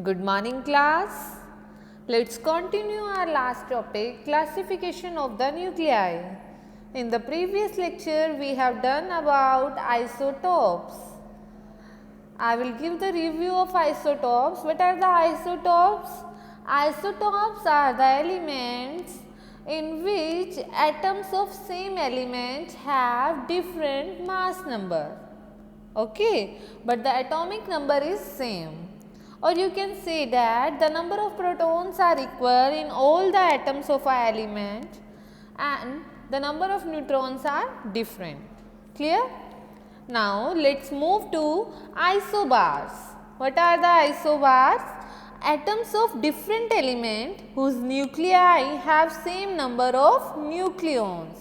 Good morning, class. Let's continue our last topic, classification of the nuclei. In the previous lecture, we have done about isotopes. I will give the review of isotopes. What are the isotopes? Isotopes are the elements in which atoms of same element have different mass number. Okay, but the atomic number is same. Or you can say that the number of protons are equal in all the atoms of an element and the number of neutrons are different. Clear? Now let's move to isobars. What are the isobars? Atoms of different element whose nuclei have same number of nucleons.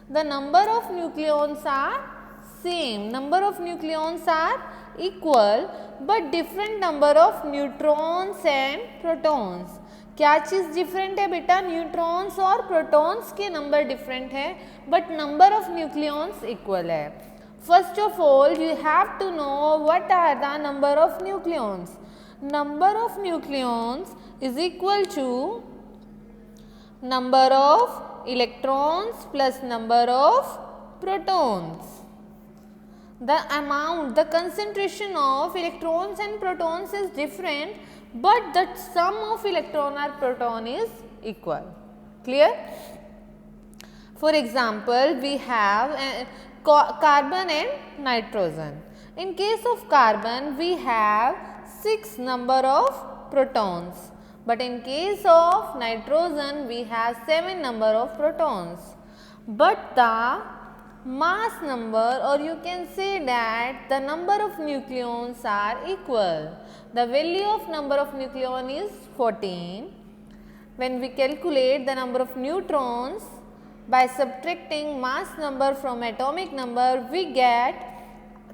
The number of nucleons are same. Number of nucleons are equal but different number of neutrons and protons. क्या चीज़ different है बेटा? Neutrons और protons के number different है but number of nucleons equal है. First of all, you have to know what are the number of nucleons. Number of nucleons is equal to number of electrons plus number of protons. The amount, the concentration of electrons and protons is different, but the sum of electron or proton is equal. Clear? For example, we have carbon and nitrogen. In case of carbon, we have 6 number of protons, but in case of nitrogen, we have 7 number of protons. But the mass number, or you can say that the number of nucleons are equal. The value of number of nucleon is 14. When we calculate the number of neutrons by subtracting mass number from atomic number, we get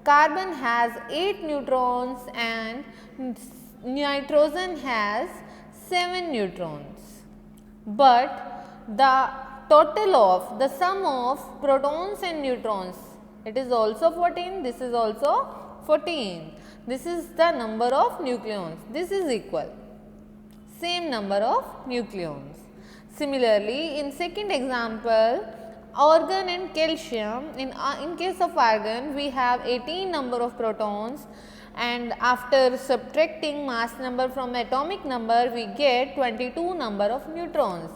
carbon has 8 neutrons and nitrogen has 7 neutrons. But the total of the sum of protons and neutrons, it is also 14, this is also 14. This is the number of nucleons. This is equal. Same number of nucleons. Similarly, in second example, argon and calcium. In case of argon, we have 18 number of protons and after subtracting mass number from atomic number, we get 22 number of neutrons.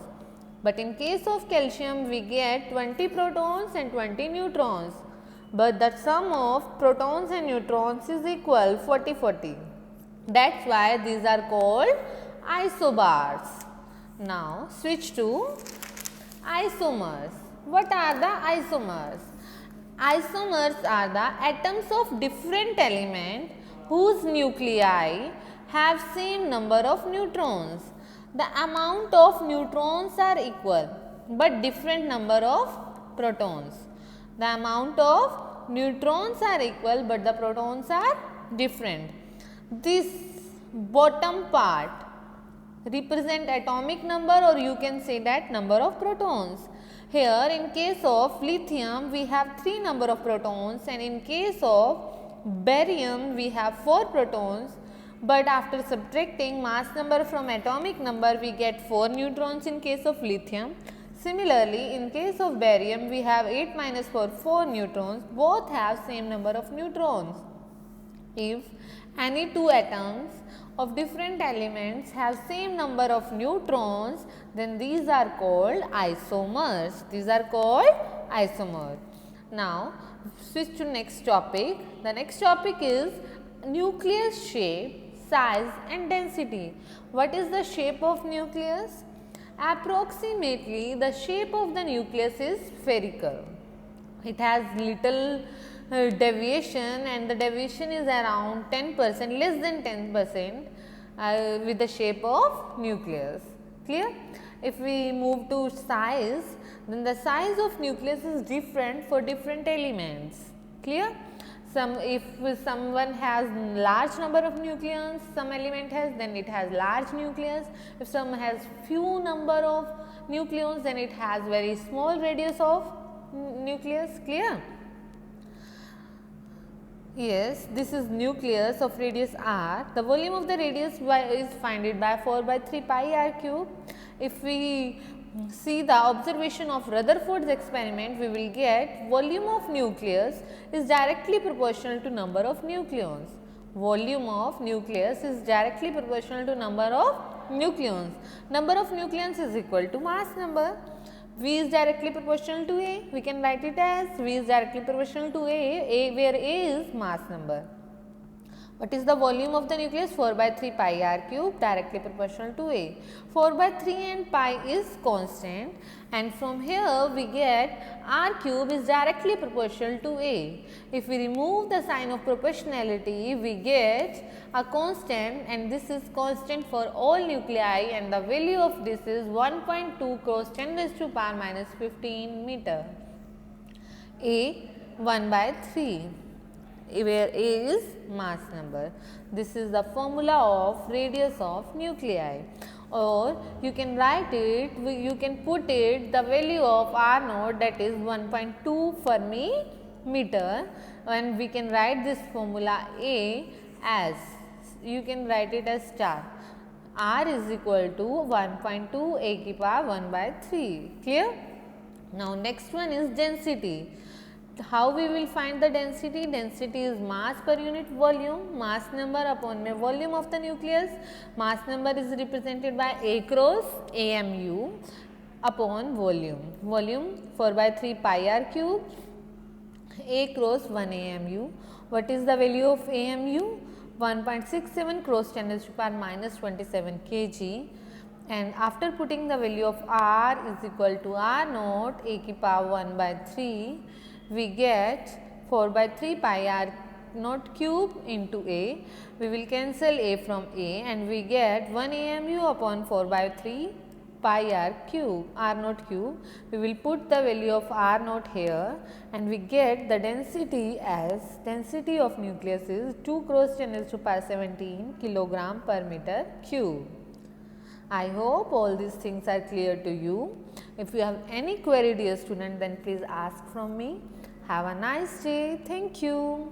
But in case of calcium, we get 20 protons and 20 neutrons. But the sum of protons and neutrons is equal 40-40. That's why these are called isobars. Now switch to isomers. What are the isomers? Isomers are the atoms of different element whose nuclei have same number of neutrons. The amount of neutrons are equal but different number of protons. The amount of neutrons are equal but the protons are different. This bottom part represent atomic number, or you can say that number of protons. Here in case of lithium we have 3 number of protons and in case of barium we have 4 protons. But after subtracting mass number from atomic number, we get 4 neutrons in case of lithium. Similarly, in case of barium, we have 8 minus 4, 4 neutrons. Both have same number of neutrons. If any two atoms of different elements have same number of neutrons, then these are called isomers. These are called isomers. Now, switch to next topic. The next topic is nucleus shape, size and density. What is the shape of nucleus? Approximately the shape of the nucleus is spherical. It has little deviation and the deviation is around 10%, less than 10% with the shape of nucleus. Clear? If we move to size, then the size of nucleus is different for different elements. Clear? If someone has large number of nucleons, some element has, then it has large nucleus. If some has few number of nucleons, then it has very small radius of nucleus. Clear? Yes, this is nucleus of radius r. The volume of the radius is find it by 4 by 3 pi r cube. If we see the observation of Rutherford's experiment, we will get volume of nucleus is directly proportional to number of nucleons. Volume of nucleus is directly proportional to number of nucleons. Number of nucleons is equal to mass number. V is directly proportional to A. We can write it as V is directly proportional to A where A is mass number. What is the volume of the nucleus? 4 by 3 pi r cube, directly proportional to A. 4 by 3 and pi is constant, and from here we get r cube is directly proportional to A. If we remove the sign of proportionality, we get a constant, and this is constant for all nuclei, and the value of this is 1.2 cross 10 raised to power minus 15 meter. A 1 by 3, where A is mass number. This is the formula of radius of nuclei, or you can write it, you can put it the value of R naught, that is 1.2 Fermi meter, and we can write this formula A as, you can write it as star. R is equal to 1.2 A ki power 1 by 3. Clear? Now next one is density. How we will find the density? Density is mass per unit volume, mass number upon volume of the nucleus. Mass number is represented by A cross AMU upon volume. Volume 4 by 3 pi r cube, A cross 1 AMU. What is the value of AMU? 1.67 cross 10 raised to power minus 27 kg. And after putting the value of R is equal to R naught A ki power 1 by 3, we get 4 by 3 pi r naught cube into A. We will cancel A from A, and we get 1 AMU upon 4 by 3 pi r cube, R naught cube. We will put the value of R naught here, and we get the density as, density of nucleus is 2 cross 10 raised to power 17 kilogram per meter cube. I hope all these things are clear to you. If you have any query, dear student, then please ask from me. Have a nice day. Thank you.